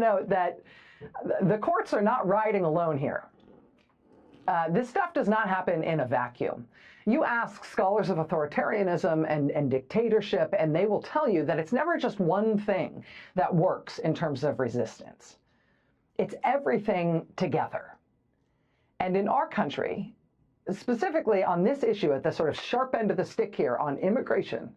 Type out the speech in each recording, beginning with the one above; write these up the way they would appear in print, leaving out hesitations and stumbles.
to note that the courts are not riding alone here. This stuff does not happen in a vacuum. You ask scholars of authoritarianism and dictatorship, and they will tell you that it's never just one thing that works in terms of resistance. It's everything together. And in our country, specifically on this issue at the sort of sharp end of the stick here on immigration,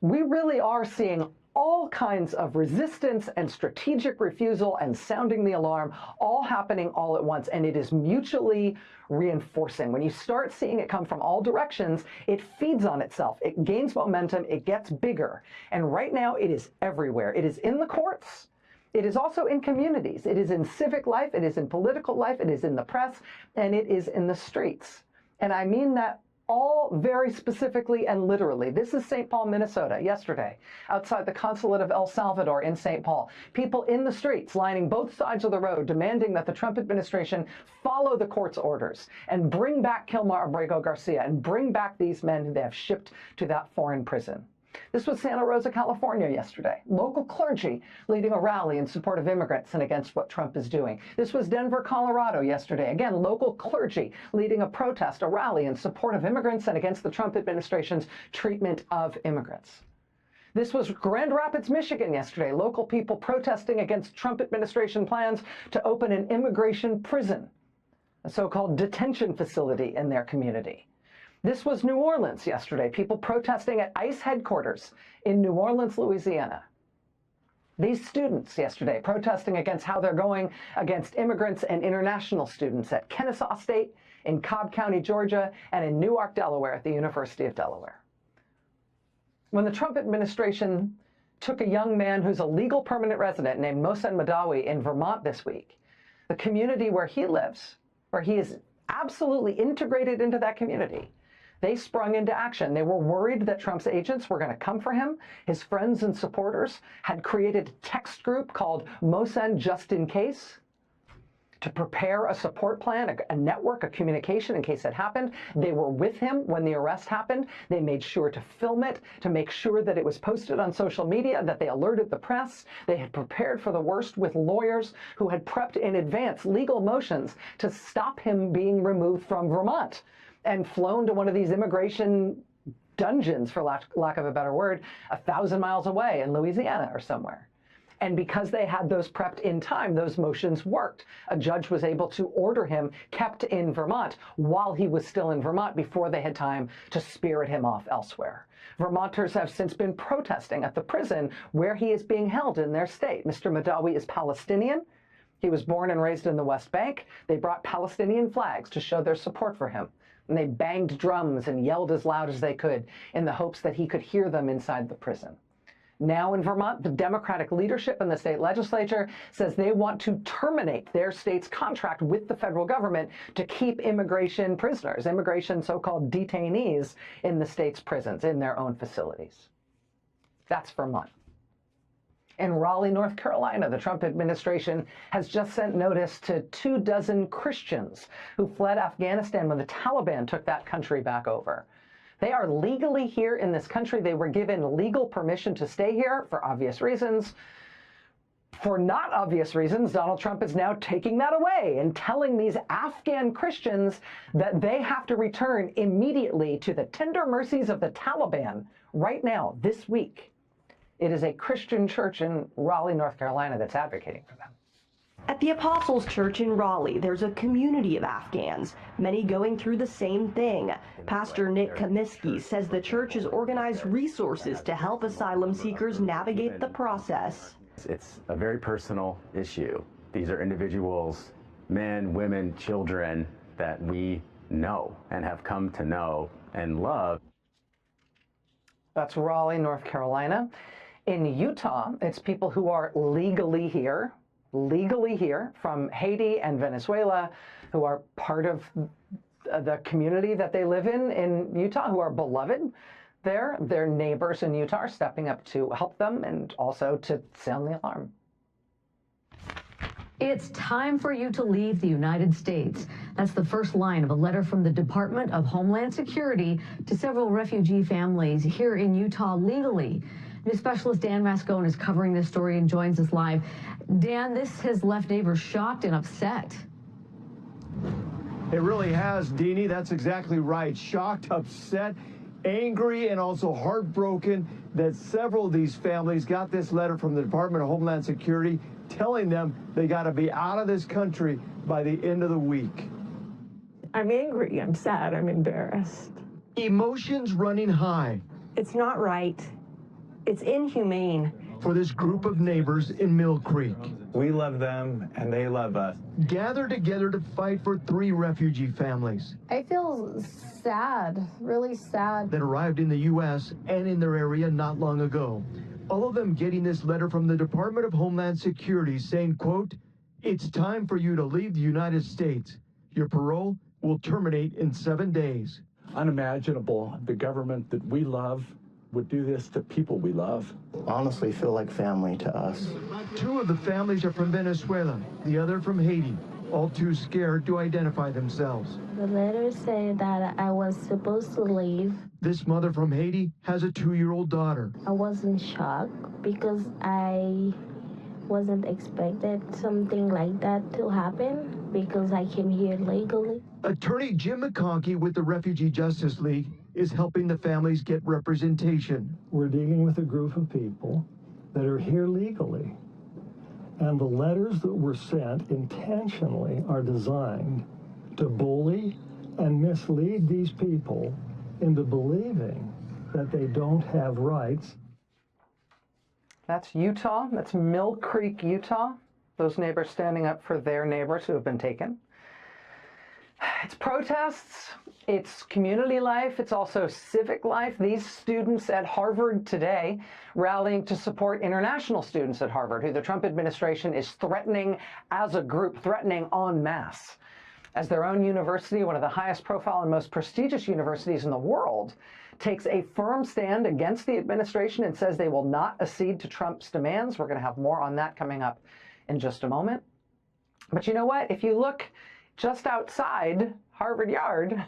we really are seeing all kinds of resistance and strategic refusal and sounding the alarm all happening all at once, and it is mutually reinforcing. When you start seeing it come from all directions, it feeds on itself. It gains momentum. It gets bigger. And right now, it is everywhere. It is in the courts. It is also in communities. It is in civic life. It is in political life. It is in the press. And it is in the streets. And I mean that all very specifically and literally. This is St. Paul, Minnesota, yesterday, outside the consulate of El Salvador in St. Paul. People in the streets lining both sides of the road demanding that the Trump administration follow the court's orders and bring back Kilmar Abrego Garcia and bring back these men who they have shipped to that foreign prison. This was Santa Rosa, California yesterday. Local clergy leading a rally in support of immigrants and against what Trump is doing. This was Denver, Colorado yesterday. Again, local clergy leading a protest, a rally in support of immigrants and against the Trump administration's treatment of immigrants. This was Grand Rapids, Michigan yesterday. Local people protesting against Trump administration plans to open an immigration prison, a so-called detention facility in their community. This was New Orleans yesterday, people protesting at ICE headquarters in New Orleans, Louisiana. These students yesterday protesting against how they're going against immigrants and international students at Kennesaw State, in Cobb County, Georgia, and in Newark, Delaware at the University of Delaware. When the Trump administration took a young man who's a legal permanent resident named Mohsen Maddow in Vermont this week, the community where he lives, where he is absolutely integrated into that community, they sprung into action. They were worried that Trump's agents were going to come for him. His friends and supporters had created a text group called Mohsen Just in Case to prepare a support plan, a network, a communication in case it happened. They were with him when the arrest happened. They made sure to film it, to make sure that it was posted on social media, that they alerted the press. They had prepared for the worst with lawyers who had prepped in advance legal motions to stop him being removed from Vermont and flown to one of these immigration dungeons, for lack of a better word, 1,000 miles away in Louisiana or somewhere. And because they had those prepped in time, those motions worked. A judge was able to order him kept in Vermont while he was still in Vermont before they had time to spirit him off elsewhere. Vermonters have since been protesting at the prison where he is being held in their state. Mr. Maddow is Palestinian. He was born and raised in the West Bank. They brought Palestinian flags to show their support for him. And they banged drums and yelled as loud as they could in the hopes that he could hear them inside the prison. Now in Vermont, the Democratic leadership in the state legislature says they want to terminate their state's contract with the federal government to keep immigration prisoners, immigration so-called detainees in the state's prisons, in their own facilities. That's Vermont. In Raleigh, North Carolina, the Trump administration has just sent notice to 24 Christians who fled Afghanistan when the Taliban took that country back over. They are legally here in this country. They were given legal permission to stay here for obvious reasons. For not obvious reasons, Donald Trump is now taking that away and telling these Afghan Christians that they have to return immediately to the tender mercies of the Taliban right now, this week. It is a Christian church in Raleigh, North Carolina that's advocating for them. At the Apostles' Church in Raleigh, there's a community of Afghans, many going through the same thing. Pastor Nick Kaminsky says the church has organized resources to help asylum seekers navigate the process. It's a very personal issue. These are individuals, men, women, children, that we know and have come to know and love. That's Raleigh, North Carolina. In Utah, it's people who are legally here from Haiti and Venezuela, who are part of the community that they live in Utah, who are beloved there. Their neighbors in Utah are stepping up to help them and also to sound the alarm. It's time for you to leave the United States. That's the first line of a letter from the Department of Homeland Security to several refugee families here in Utah legally. News specialist Dan Rascone is covering this story and joins us live. Dan, this has left neighbors shocked and upset. It really has, Deanie. That's exactly right. Shocked, upset, angry, and also heartbroken that several of these families got this letter from the Department of Homeland Security telling them they got to be out of this country by the end of the week. I'm angry, I'm sad, I'm embarrassed. Emotions running high It's not right. It's inhumane. for this group of neighbors in Mill Creek. We love them and they love us. Gathered together to fight for 3 refugee families I feel sad, really sad. that arrived in the U.S. and in their area not long ago. All of them getting this letter from the Department of Homeland Security saying, quote, "It's time for you to leave the United States. Your parole will terminate in 7 days." Unimaginable the government that we love would do this to people we love. Honestly feel like family to us. 2 of the families are from Venezuela, the other from Haiti, all too scared to identify themselves. The letter said that I was supposed to leave. This mother from Haiti has a 2-year-old daughter. I was in shock because I wasn't expected something like that to happen because I came here legally. Attorney Jim McConkey with the Refugee Justice League is helping the families get representation. We're dealing with a group of people that are here legally. And the letters that were sent intentionally are designed to bully and mislead these people into believing that they don't have rights. That's Utah. That's Mill Creek, Utah. Those neighbors standing up for their neighbors who have been taken. It's protests, it's community life, it's also civic life. These students at Harvard today rallying to support international students at Harvard, who the Trump administration is threatening as a group, threatening en masse. As their own university, one of the highest profile and most prestigious universities in the world, takes a firm stand against the administration and says they will not accede to Trump's demands. We're going to have more on that coming up in just a moment. But you know what? If you look just outside Harvard Yard,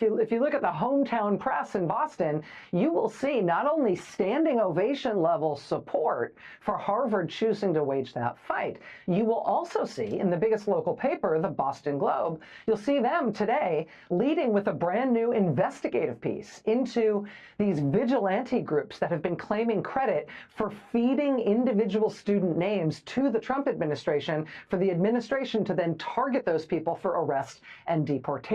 if you look at the hometown press in Boston, you will see not only standing ovation level support for Harvard choosing to wage that fight, you will also see in the biggest local paper, the Boston Globe, you'll see them today leading with a brand new investigative piece into these vigilante groups that have been claiming credit for feeding individual student names to the Trump administration for the administration to then target those people for arrest and deportation.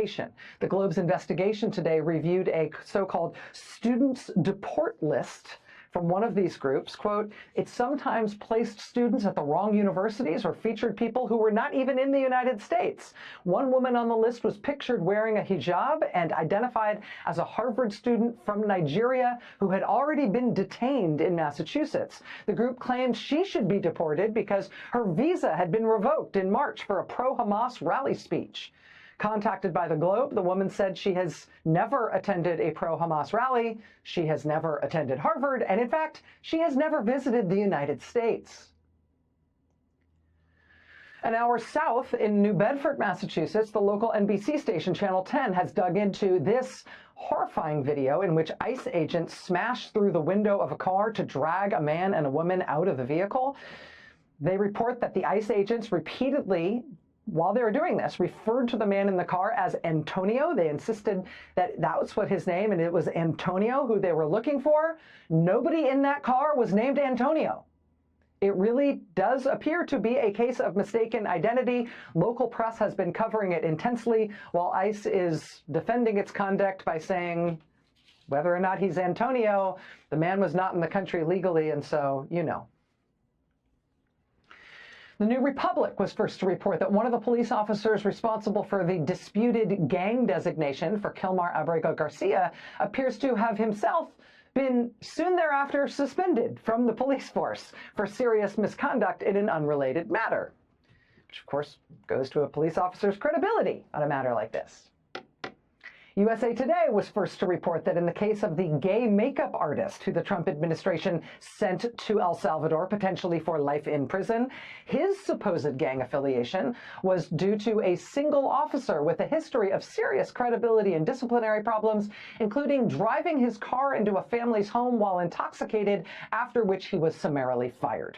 The Globe's investigation today reviewed a so-called students deport list from one of these groups. Quote, "It sometimes placed students at the wrong universities or featured people who were not even in the United States. One woman on the list was pictured wearing a hijab and identified as a Harvard student from Nigeria who had already been detained in Massachusetts. The group claimed she should be deported because her visa had been revoked in March for a pro-Hamas rally speech." Contacted by the Globe, the woman said she has never attended a pro-Hamas rally, she has never attended Harvard, and in fact, she has never visited the United States. An hour south in New Bedford, Massachusetts, the local NBC station Channel 10 has dug into this horrifying video in which ICE agents smashed through the window of a car to drag a man and a woman out of the vehicle. They report that the ICE agents repeatedly, while they were doing this, referred to the man in the car as Antonio. They insisted that that was what his name, and it was Antonio who they were looking for. Nobody in that car was named Antonio. It really does appear to be a case of mistaken identity. Local press has been covering it intensely, while ICE is defending its conduct by saying whether or not he's Antonio, the man was not in the country legally, and so, you know. The New Republic was first to report that one of the police officers responsible for the disputed gang designation for Kilmar Abrego Garcia appears to have himself been soon thereafter suspended from the police force for serious misconduct in an unrelated matter, which of course goes to a police officer's credibility on a matter like this. USA Today was first to report that in the case of the gay makeup artist who the Trump administration sent to El Salvador, potentially for life in prison, his supposed gang affiliation was due to a single officer with a history of serious credibility and disciplinary problems, including driving his car into a family's home while intoxicated, after which he was summarily fired.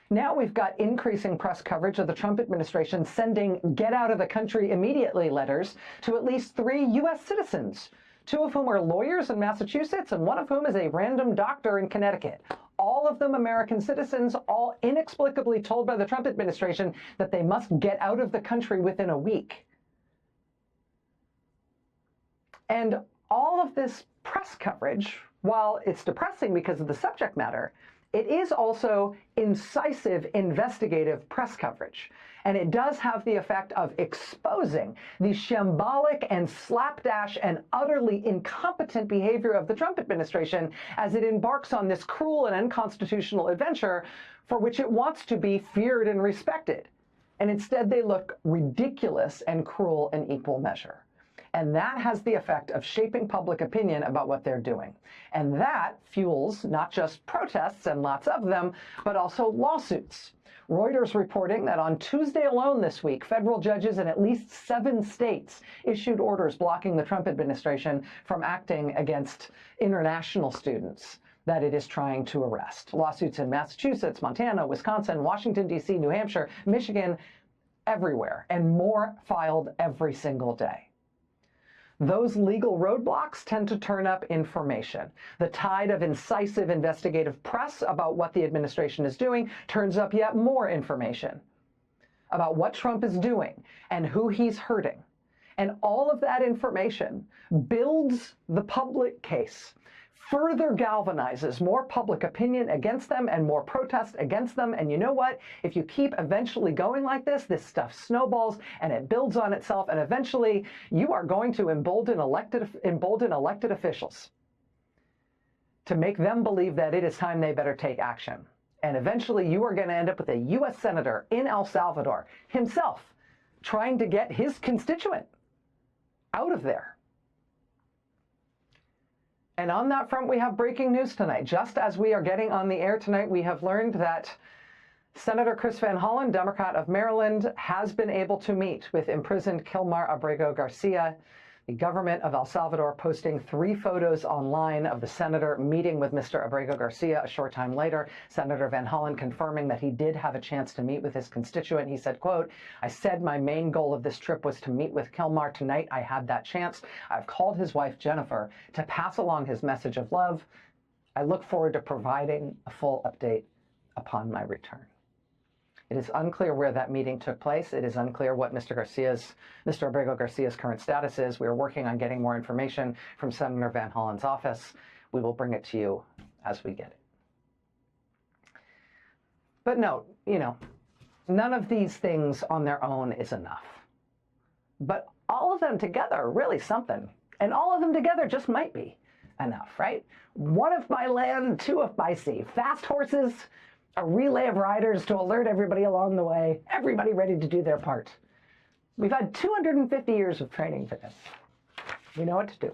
Now we've got increasing press coverage of the Trump administration sending get out of the country immediately letters to at least 3 U.S. citizens, 2 of whom are lawyers in Massachusetts and 1 of whom is a random doctor in Connecticut. All of them American citizens, all inexplicably told by the Trump administration that they must get out of the country within a week. And all of this press coverage, while it's depressing because of the subject matter, it is also incisive investigative press coverage. And it does have the effect of exposing the shambolic and slapdash and utterly incompetent behavior of the Trump administration as it embarks on this cruel and unconstitutional adventure for which it wants to be feared and respected. And instead they look ridiculous and cruel in equal measure. And that has the effect of shaping public opinion about what they're doing. And that fuels not just protests, and lots of them, but also lawsuits. Reuters reporting that on Tuesday alone this week, federal judges in at least 7 states issued orders blocking the Trump administration from acting against international students that it is trying to arrest. Lawsuits in Massachusetts, Montana, Wisconsin, Washington, D.C., New Hampshire, Michigan, everywhere, and more filed every single day. Those legal roadblocks tend to turn up information. The tide of incisive investigative press about what the administration is doing turns up yet more information about what Trump is doing and who he's hurting. And all of that information builds the public case, further galvanizes more public opinion against them and more protest against them. And you know what? If you keep eventually going like this stuff snowballs and it builds on itself, and eventually you are going to embolden elected officials to make them believe that it is time they better take action. And eventually you are going to end up with a U.S. Senator in El Salvador himself trying to get his constituent out of there. And on that front, we have breaking news tonight. Just as we are getting on the air tonight, we have learned that Senator Chris Van Hollen, Democrat of Maryland, has been able to meet with imprisoned Kilmar Abrego Garcia. The government of El Salvador posting 3 photos online of the senator meeting with Mr. Abrego Garcia a short time later. Senator Van Hollen confirming that he did have a chance to meet with his constituent. He said, quote, "I said my main goal of this trip was to meet with Kilmar. Tonight I had that chance. I've called his wife, Jennifer, to pass along his message of love. I look forward to providing a full update upon my return." It is unclear where that meeting took place. It is unclear what Mr. Abrego Garcia's current status is. We are working on getting more information from Senator Van Hollen's office. We will bring it to you as we get it. But note, none of these things on their own is enough. But all of them together are really something. And all of them together just might be enough, right? 1 of by land, 2 of by sea. Fast horses, a relay of riders to alert everybody along the way, everybody ready to do their part. We've had 250 years of training for this. We know what to do.